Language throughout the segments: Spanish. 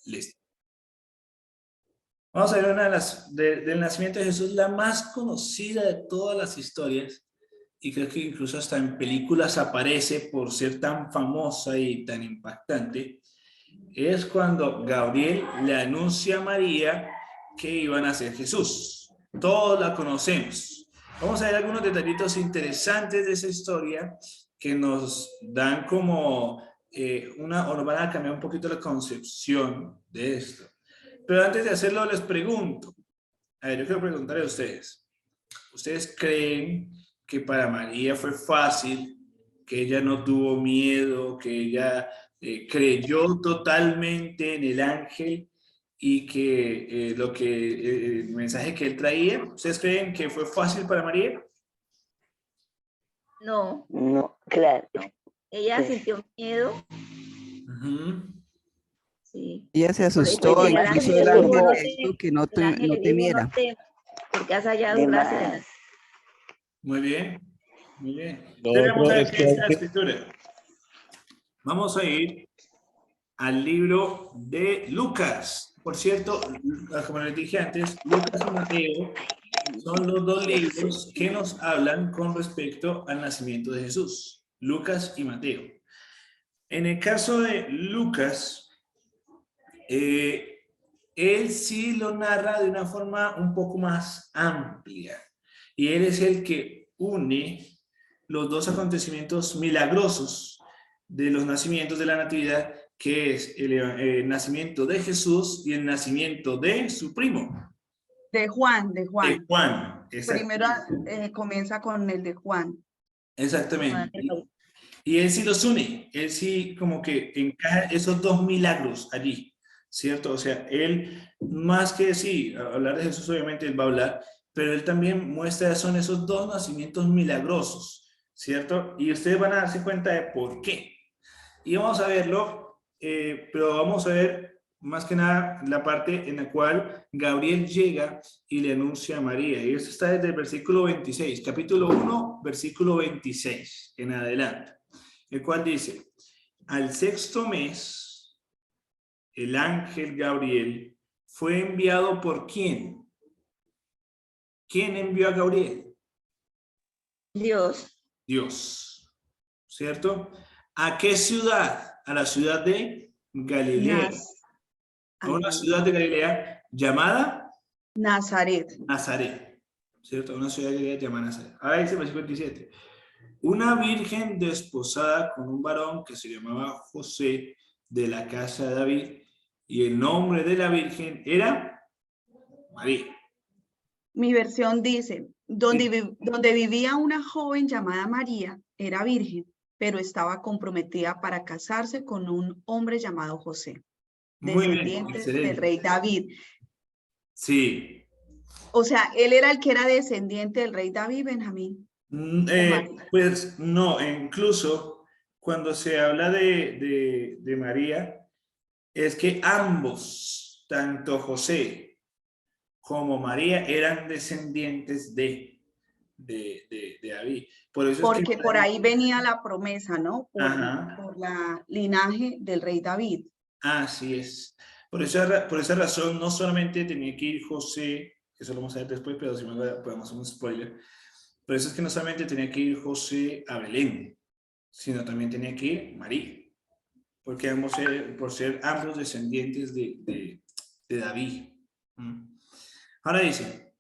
Listo. Vamos a ver una de las del nacimiento de Jesús, la más conocida de todas las historias, y creo que incluso hasta en películas aparece por ser tan famosa y tan impactante, es cuando Gabriel le anuncia a María que iban a ser Jesús. Todos la conocemos. Vamos a ver algunos detallitos interesantes de esa historia que nos dan como o nos van a cambiar un poquito la concepción de esto. Pero antes de hacerlo les pregunto, a ver, yo quiero preguntarle a ustedes, ¿ustedes creen que para María fue fácil, que ella no tuvo miedo, que ella creyó totalmente en el ángel y que el mensaje que él traía, ¿ustedes creen que fue fácil para María? No. No, claro. No. Ella sintió miedo. Sí. Ella se Por eso asustó, el incluso ángel el le dijo, ángel no le dijo que no el ángel le dijo, temiera. no temas, porque has hallado De gracia más. delante. Muy bien, muy bien. Lo Entonces vamos otro a ver es qué que dice la escritura. Vamos a ir al libro de Lucas. Por cierto, como les dije antes, Lucas y Mateo son los dos libros que nos hablan con respecto al nacimiento de Jesús. Lucas y Mateo. En el caso de Lucas, él sí lo narra de una forma un poco más amplia. Y él es el que une los dos acontecimientos milagrosos de los nacimientos de la Natividad, que es el nacimiento de Jesús y el nacimiento de su primo. De Juan. De Juan. Primero comienza con el de Juan. Exactamente. Y él sí los une, él sí como que encaja esos dos milagros allí, ¿cierto? O sea, él más que sí, hablar de Jesús obviamente él va a hablar, pero él también muestra son esos dos nacimientos milagrosos, ¿cierto? Y ustedes van a darse cuenta de por qué. Y vamos a verlo, pero vamos a ver más que nada la parte en la cual Gabriel llega y le anuncia a María. Y esto está desde el versículo 26, capítulo 1, versículo 26 en adelante. El cual dice, al sexto mes, el ángel Gabriel fue enviado por ¿quién? ¿Quién envió a Gabriel? Dios. Dios, ¿cierto? ¿A qué ciudad? A la ciudad de Galilea. A una ciudad de Galilea llamada Nazaret. Nazaret, ¿cierto? Una ciudad de Galilea llamada Nazaret. Ahora dice el versículo 27. Una virgen desposada con un varón que se llamaba José, de la casa de David, y el nombre de la virgen era María. Mi versión dice, donde vivía una joven llamada María, era virgen, pero estaba comprometida para casarse con un hombre llamado José, descendiente del rey David. Sí. O sea, él era el que era descendiente del rey David, Benjamín. Pues no, incluso cuando se habla de María, es que ambos, tanto José como María, eran descendientes de David. Por eso porque es que por ahí venía la promesa, ¿no? Ajá. Por la linaje del rey David. Así es. Por esa razón, no solamente tenía que ir José, que eso lo vamos a ver después, pero si podemos hacer un spoiler. Por eso es que no solamente tenía que ir José a Belén, sino también tenía que ir María, porque ambos, por ser ambos descendientes de David. Ahora dice,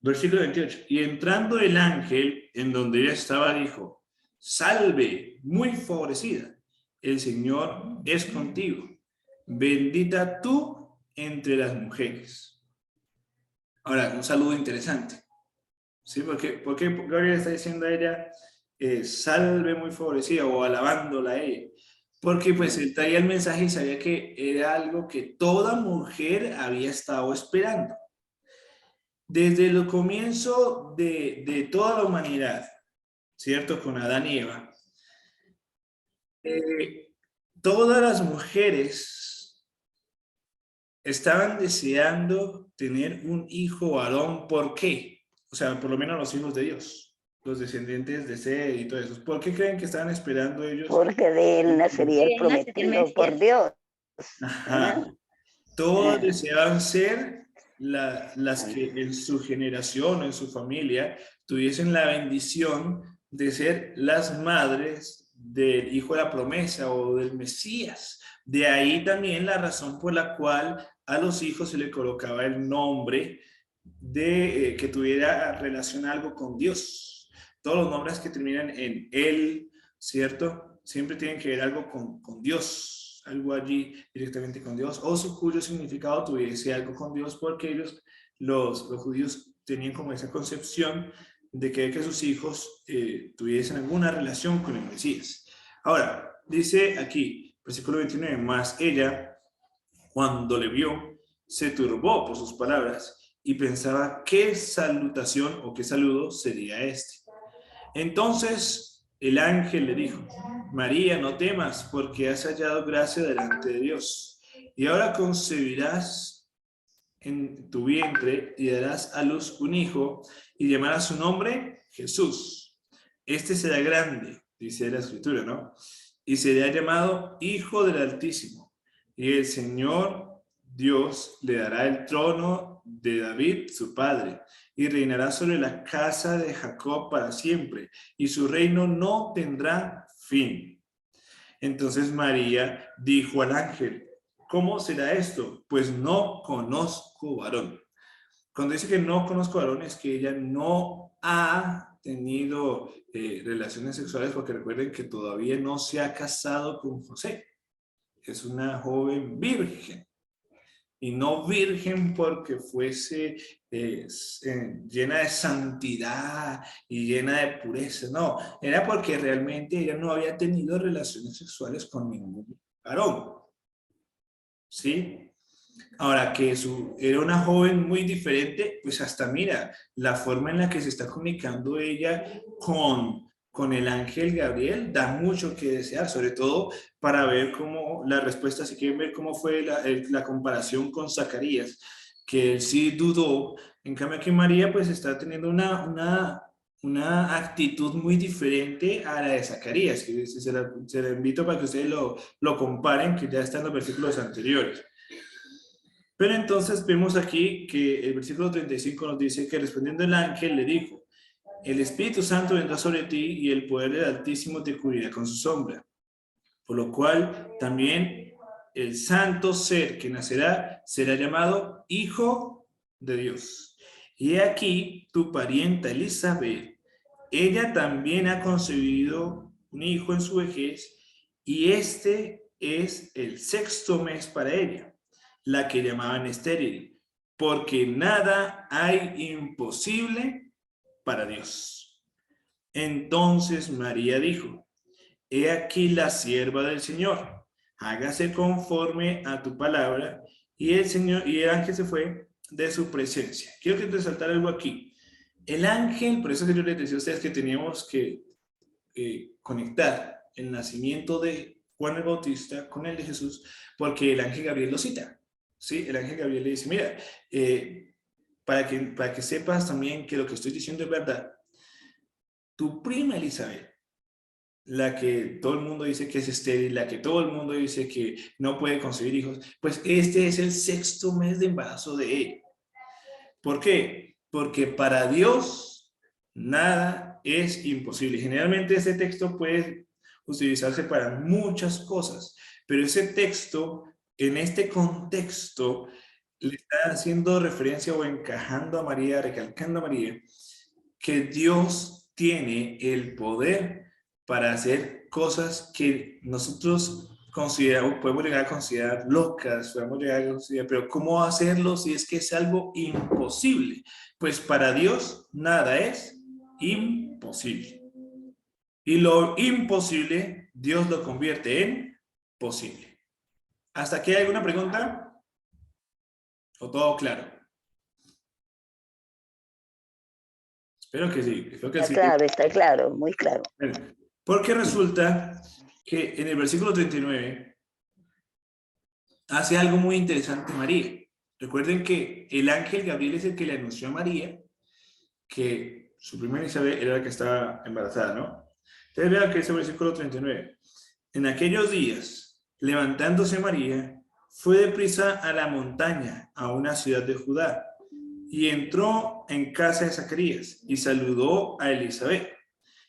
versículo 28, y entrando el ángel en donde ella estaba, dijo, salve, muy favorecida, el Señor es contigo, bendita tú entre las mujeres. Ahora, un saludo interesante. ¿Sí? Porque Gabriel está diciendo a ella, salve muy favorecida o alabándola a ella. Porque pues él traía el mensaje y sabía que era algo que toda mujer había estado esperando. Desde el comienzo de toda la humanidad, ¿cierto? Con Adán y Eva. Todas las mujeres estaban deseando tener un hijo varón. ¿Por qué? O sea, por lo menos los hijos de Dios, los descendientes de Seth y todo eso. ¿Por qué creen que estaban esperando ellos? Porque de él nacería el prometido por Dios. Ajá. Todos deseaban ser las que en su generación, en su familia, tuviesen la bendición de ser las madres del hijo de la promesa o del Mesías. De ahí también la razón por la cual a los hijos se le colocaba el nombre de que tuviera relación algo con Dios. Todos los nombres que terminan en él, ¿cierto? Siempre tienen que ver algo con Dios, algo allí directamente con Dios, o su cuyo significado tuviese algo con Dios, porque ellos, los judíos, tenían como esa concepción de que sus hijos tuviesen alguna relación con el Mesías. Ahora, dice aquí, versículo 29, más ella, cuando le vio, se turbó por sus palabras y pensaba qué salutación o qué saludo sería este. Entonces el ángel le dijo, María, no temas, porque has hallado gracia delante de Dios. Y ahora concebirás en tu vientre y darás a luz un hijo y llamarás su nombre Jesús. Este será grande, dice la escritura, ¿no? Y será llamado Hijo del Altísimo. Y el Señor Dios le dará el trono de David, su padre, y reinará sobre la casa de Jacob para siempre, y su reino no tendrá fin. Entonces María dijo al ángel, ¿cómo será esto? Pues no conozco varón. Cuando dice que no conozco varón es que ella no ha tenido relaciones sexuales, porque recuerden que todavía no se ha casado con José. Es una joven virgen. Y no virgen porque fuese llena de santidad y llena de pureza, no, era porque realmente ella no había tenido relaciones sexuales con ningún varón, ¿sí? Ahora que era una joven muy diferente, pues hasta mira, la forma en la que se está comunicando ella con el ángel Gabriel da mucho que desear, sobre todo para ver cómo la respuesta, si quieren ver cómo fue la comparación con Zacarías, que él sí dudó, en cambio que María pues está teniendo una actitud muy diferente a la de Zacarías, que se la invito para que ustedes lo comparen, que ya está en los versículos anteriores. Pero entonces vemos aquí que el versículo 35 nos dice que respondiendo el ángel le dijo, el Espíritu Santo vendrá sobre ti y el poder del Altísimo te cubrirá con su sombra. Por lo cual también el santo ser que nacerá será llamado Hijo de Dios. Y aquí tu parienta Elizabeth, ella también ha concebido un hijo en su vejez y este es el 6º mes para ella, la que llamaban estéril, porque nada hay imposible para Dios. Entonces María dijo, he aquí la sierva del Señor, hágase conforme a tu palabra. Y el ángel se fue de su presencia. Quiero que te resaltar algo aquí. El ángel, por eso que yo les decía a ustedes que teníamos que conectar el nacimiento de Juan el Bautista con el de Jesús, porque el ángel Gabriel lo cita. ¿Sí? El ángel Gabriel le dice, mira, para que sepas también que lo que estoy diciendo es verdad, tu prima Elizabeth, la que todo el mundo dice que es estéril, la que todo el mundo dice que no puede concebir hijos, pues este es el 6º mes de embarazo de ella. ¿Por qué? Porque para Dios nada es imposible. Generalmente este texto puede utilizarse para muchas cosas, pero ese texto, en este contexto, le está haciendo referencia o encajando a María, recalcando a María, que Dios tiene el poder para hacer cosas que nosotros podemos llegar a considerar locas, podemos llegar a considerar, pero ¿cómo hacerlo si es que es algo imposible? Pues para Dios nada es imposible. Y lo imposible, Dios lo convierte en posible. ¿Hasta aquí hay alguna pregunta? ¿O todo claro? Espero que sí. Espero que Está sí. claro, está claro, muy claro. Porque resulta que en el versículo 39 hace algo muy interesante María. Recuerden que el ángel Gabriel es el que le anunció a María que su prima Isabel era la que estaba embarazada, ¿no? Entonces vean que dice el versículo 39. En aquellos días, levantándose María, fue deprisa a la montaña, a una ciudad de Judá, y entró en casa de Zacarías y saludó a Elizabeth.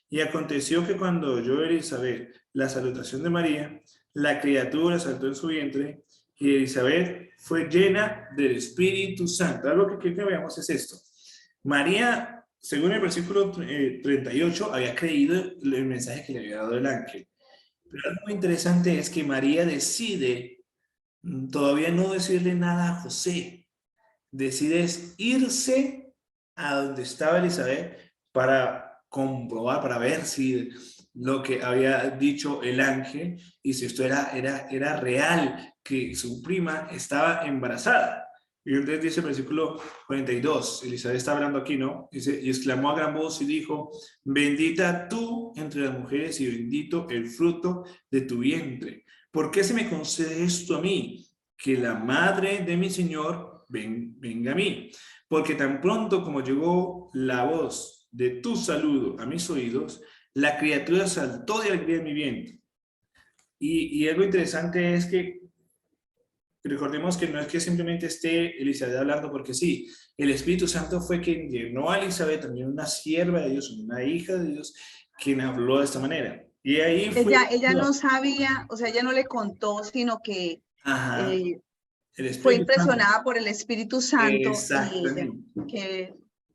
Y aconteció que cuando oyó Elizabeth la salutación de María, la criatura saltó en su vientre y Elizabeth fue llena del Espíritu Santo. Algo que quiero que veamos es esto. María, según el versículo 38, había creído el mensaje que le había dado el ángel. Pero algo muy interesante es que María decide todavía no decirle nada a José. Decide irse a donde estaba Elizabeth para comprobar, para ver si lo que había dicho el ángel y si esto era real, que su prima estaba embarazada. Y entonces dice el versículo 42, Elizabeth está hablando aquí, ¿no? Dice, y exclamó a gran voz y dijo, bendita tú entre las mujeres y bendito el fruto de tu vientre. ¿Por qué se me concede esto a mí? Que la madre de mi Señor venga a mí. Porque tan pronto como llegó la voz de tu saludo a mis oídos, la criatura saltó de alegría en mi vientre. Y algo interesante es que recordemos que no es que simplemente esté Elizabeth hablando porque sí, el Espíritu Santo fue quien llenó a Elizabeth, también una sierva de Dios, una hija de Dios, quien habló de esta manera. Y ahí fue... Ella no sabía, o sea, ella no le contó, sino que el fue Espíritu impresionada Santo. por el Espíritu Santo. Exactamente. Y que,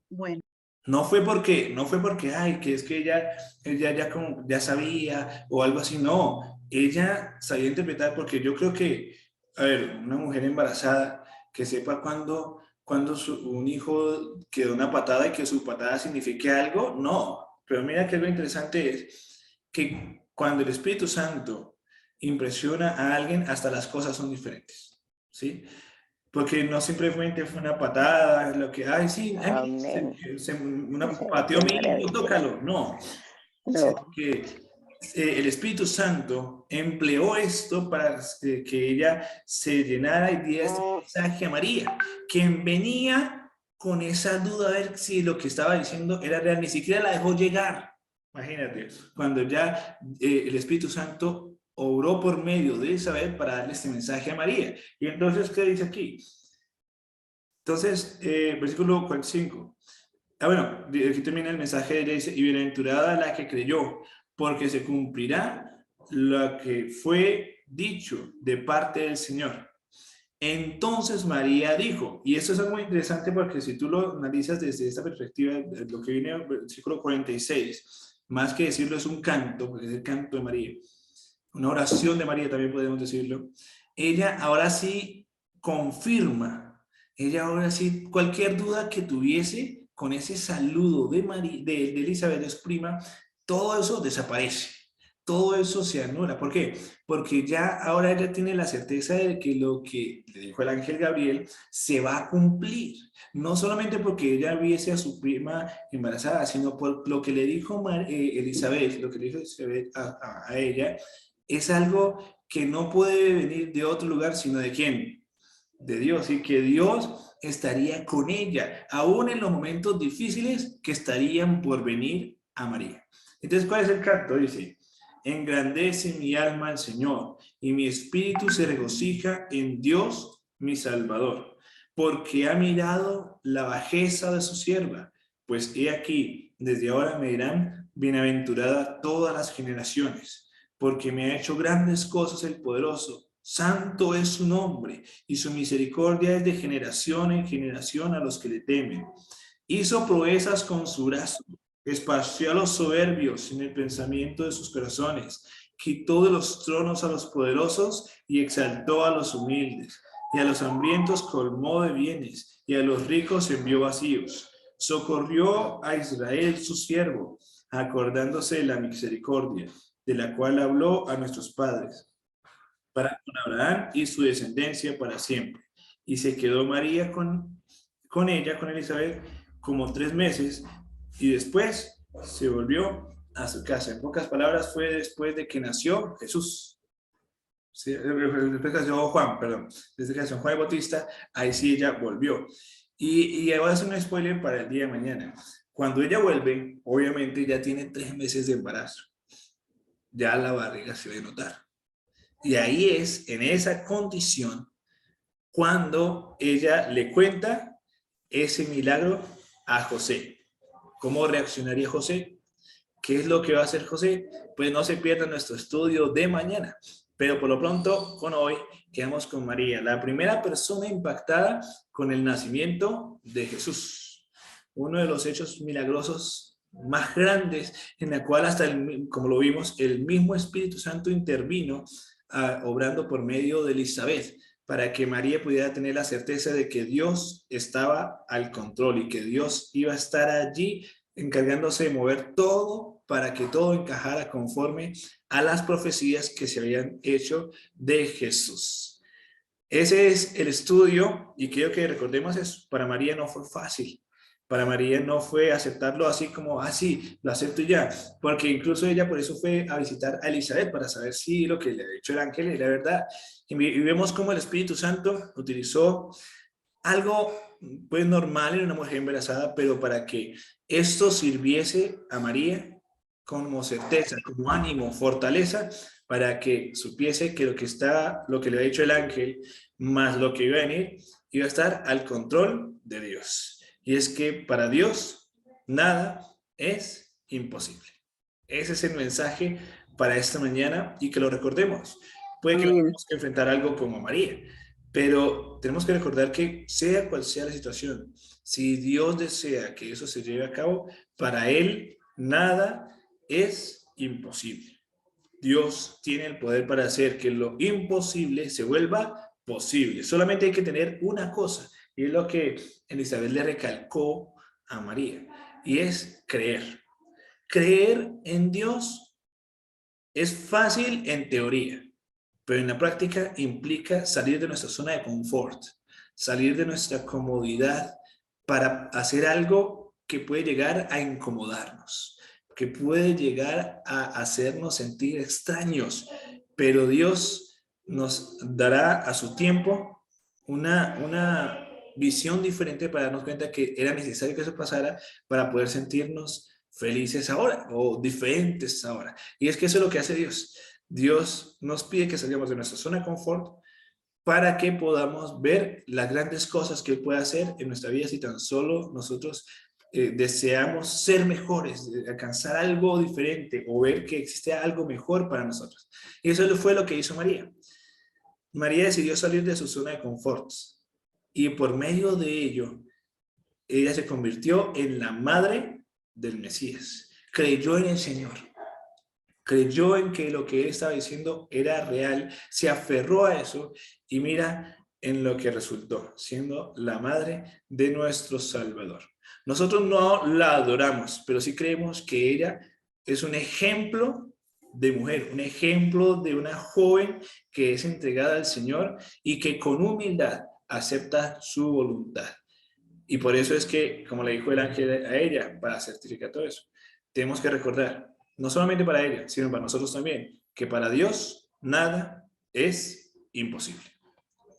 bueno. No fue porque, ay, que es que ella ya sabía o algo así, no. Ella sabía interpretar porque yo creo que, a ver, una mujer embarazada que sepa cuando un hijo quedó una patada y que su patada signifique algo, no. Pero mira que lo interesante es que cuando el Espíritu Santo impresiona a alguien, hasta las cosas son diferentes, ¿sí? Porque no simplemente fue una patada, lo que, ay, sí, pateó mi hijo, tócalo. No, sino que el Espíritu Santo empleó esto para que ella se llenara y diera este mensaje a María, quien venía con esa duda a ver si lo que estaba diciendo era real, ni siquiera la dejó llegar. Imagínate, cuando ya el Espíritu Santo obró por medio de Isabel para darle este mensaje a María. Y entonces, ¿qué dice aquí? Entonces, versículo 45. Bueno, aquí termina el mensaje de ella, dice, y bienaventurada la que creyó, porque se cumplirá lo que fue dicho de parte del Señor. Entonces María dijo, y esto es algo muy interesante porque si tú lo analizas desde esta perspectiva, lo que viene en el versículo 46, más que decirlo es un canto, porque es el canto de María, una oración de María también podemos decirlo. Ella ahora sí confirma, ella ahora sí, cualquier duda que tuviese con ese saludo de Elizabeth, de su prima, todo eso desaparece. Todo eso se anula. ¿Por qué? Porque ya ahora ella tiene la certeza de que lo que le dijo el ángel Gabriel se va a cumplir. No solamente porque ella viese a su prima embarazada, sino por lo que le dijo Elizabeth, lo que le dijo Elizabeth a ella, es algo que no puede venir de otro lugar, sino de ¿quién? De Dios. Y que Dios estaría con ella, aún en los momentos difíciles que estarían por venir a María. Entonces, ¿cuál es el canto? Dice, engrandece mi alma al Señor, y mi espíritu se regocija en Dios, mi Salvador, porque ha mirado la bajeza de su sierva, pues he aquí, desde ahora me dirán, bienaventurada todas las generaciones, porque me ha hecho grandes cosas el poderoso. Santo es su nombre, y su misericordia es de generación en generación a los que le temen. Hizo proezas con su brazo, esparció a los soberbios en el pensamiento de sus corazones, quitó de los tronos a los poderosos y exaltó a los humildes, y a los hambrientos colmó de bienes, y a los ricos envió vacíos. Socorrió a Israel su siervo, acordándose de la misericordia, de la cual habló a nuestros padres, para con Abraham y su descendencia para siempre. Y se quedó María con ella, con Elizabeth, como 3 meses, y después se volvió a su casa. En pocas palabras, fue después de que nació Jesús. Sí, después que nació Juan, perdón. Desde que nació Juan el Bautista, ahí sí ella volvió. Y voy a hacer un spoiler para el día de mañana. Cuando ella vuelve, obviamente ya tiene 3 meses de embarazo. Ya la barriga se debe notar. Y ahí es, en esa condición, cuando ella le cuenta ese milagro a José. ¿Cómo reaccionaría José? ¿Qué es lo que va a hacer José? Pues no se pierda nuestro estudio de mañana. Pero por lo pronto, con hoy, quedamos con María, la primera persona impactada con el nacimiento de Jesús. Uno de los hechos milagrosos más grandes, en la cual hasta, como lo vimos, el mismo Espíritu Santo intervino obrando por medio de Elizabeth, para que María pudiera tener la certeza de que Dios estaba al control y que Dios iba a estar allí encargándose de mover todo para que todo encajara conforme a las profecías que se habían hecho de Jesús. Ese es el estudio y quiero que recordemos eso. Para María no fue fácil. Para María no fue aceptarlo así como, sí, lo acepto ya. Porque incluso ella por eso fue a visitar a Elizabeth para saber si lo que le ha dicho el ángel era verdad. Y vemos cómo el Espíritu Santo utilizó algo pues normal en una mujer embarazada, pero para que esto sirviese a María como certeza, como ánimo, fortaleza, para que supiese que lo que le ha dicho el ángel, más lo que iba a venir, iba a estar al control de Dios. Y es que para Dios nada es imposible. Ese es el mensaje para esta mañana y que lo recordemos. Puede que tengamos que enfrentar algo como María, pero tenemos que recordar que sea cual sea la situación, si Dios desea que eso se lleve a cabo, para Él nada es imposible. Dios tiene el poder para hacer que lo imposible se vuelva posible. Solamente hay que tener una cosa, y es lo que Elizabeth le recalcó a María, y es creer. Creer en Dios es fácil en teoría, pero en la práctica implica salir de nuestra zona de confort, salir de nuestra comodidad para hacer algo que puede llegar a incomodarnos, que puede llegar a hacernos sentir extraños, pero Dios nos dará a su tiempo una visión diferente para darnos cuenta que era necesario que eso pasara para poder sentirnos felices ahora o diferentes ahora. Y es que eso es lo que hace Dios. Dios nos pide que salgamos de nuestra zona de confort para que podamos ver las grandes cosas que Él puede hacer en nuestra vida si tan solo nosotros deseamos ser mejores, alcanzar algo diferente o ver que existe algo mejor para nosotros. Y eso fue lo que hizo María. María decidió salir de su zona de confort y por medio de ello, ella se convirtió en la madre del Mesías. Creyó en el Señor. Creyó en que lo que él estaba diciendo era real, se aferró a eso y mira en lo que resultó, siendo la madre de nuestro Salvador. Nosotros no la adoramos, pero sí creemos que ella es un ejemplo de mujer, un ejemplo de una joven que es entregada al Señor y que con humildad acepta su voluntad. Y por eso es que, como le dijo el ángel a ella, para certificar todo eso, tenemos que recordar, no solamente para ella, sino para nosotros también, que para Dios nada es imposible.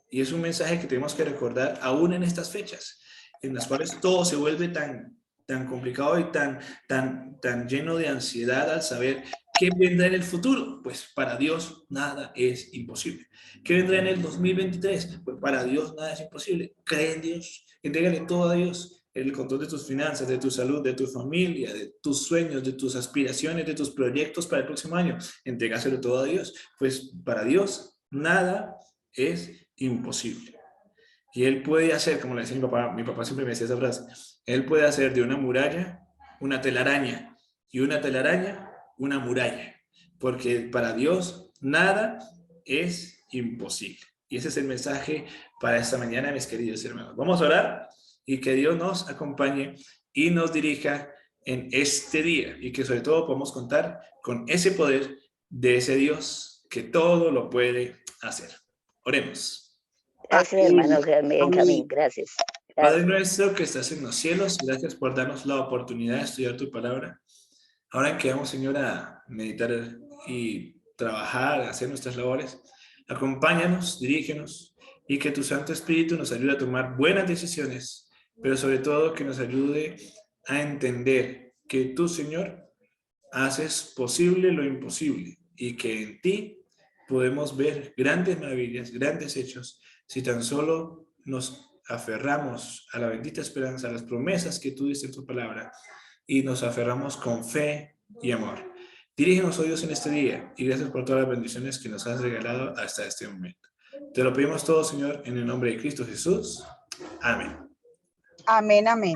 Y es un mensaje que tenemos que recordar aún en estas fechas, en las cuales todo se vuelve tan complicado y tan lleno de ansiedad al saber qué vendrá en el futuro. Pues para Dios nada es imposible. ¿Qué vendrá en el 2023? Pues para Dios nada es imposible. Cree en Dios, entrégale todo a Dios. El control de tus finanzas, de tu salud, de tu familia, de tus sueños, de tus aspiraciones, de tus proyectos para el próximo año. Entregáselo todo a Dios. Pues para Dios nada es imposible. Y Él puede hacer, como le decía mi papá siempre me decía esa frase, Él puede hacer de una muralla una telaraña y una telaraña una muralla, porque para Dios nada es imposible. Y ese es el mensaje para esta mañana, mis queridos hermanos. Vamos a orar y que Dios nos acompañe y nos dirija en este día y que sobre todo podamos contar con ese poder de ese Dios que todo lo puede hacer. Oremos. Gracias, hermano Benjamín. Gracias. Padre nuestro que estás en los cielos, gracias por darnos la oportunidad de estudiar tu palabra. Ahora que vamos, Señor, a meditar y trabajar, a hacer nuestras labores, acompáñanos, dirígenos y que tu Santo Espíritu nos ayude a tomar buenas decisiones, pero sobre todo que nos ayude a entender que tú, Señor, haces posible lo imposible y que en ti podemos ver grandes maravillas, grandes hechos si tan solo nos aferramos a la bendita esperanza, a las promesas que tú diste en tu palabra, y nos aferramos con fe y amor. Dirígenos, oh Dios, en este día, y gracias por todas las bendiciones que nos has regalado hasta este momento. Te lo pedimos todo, Señor, en el nombre de Cristo Jesús. Amén. Amén, amén.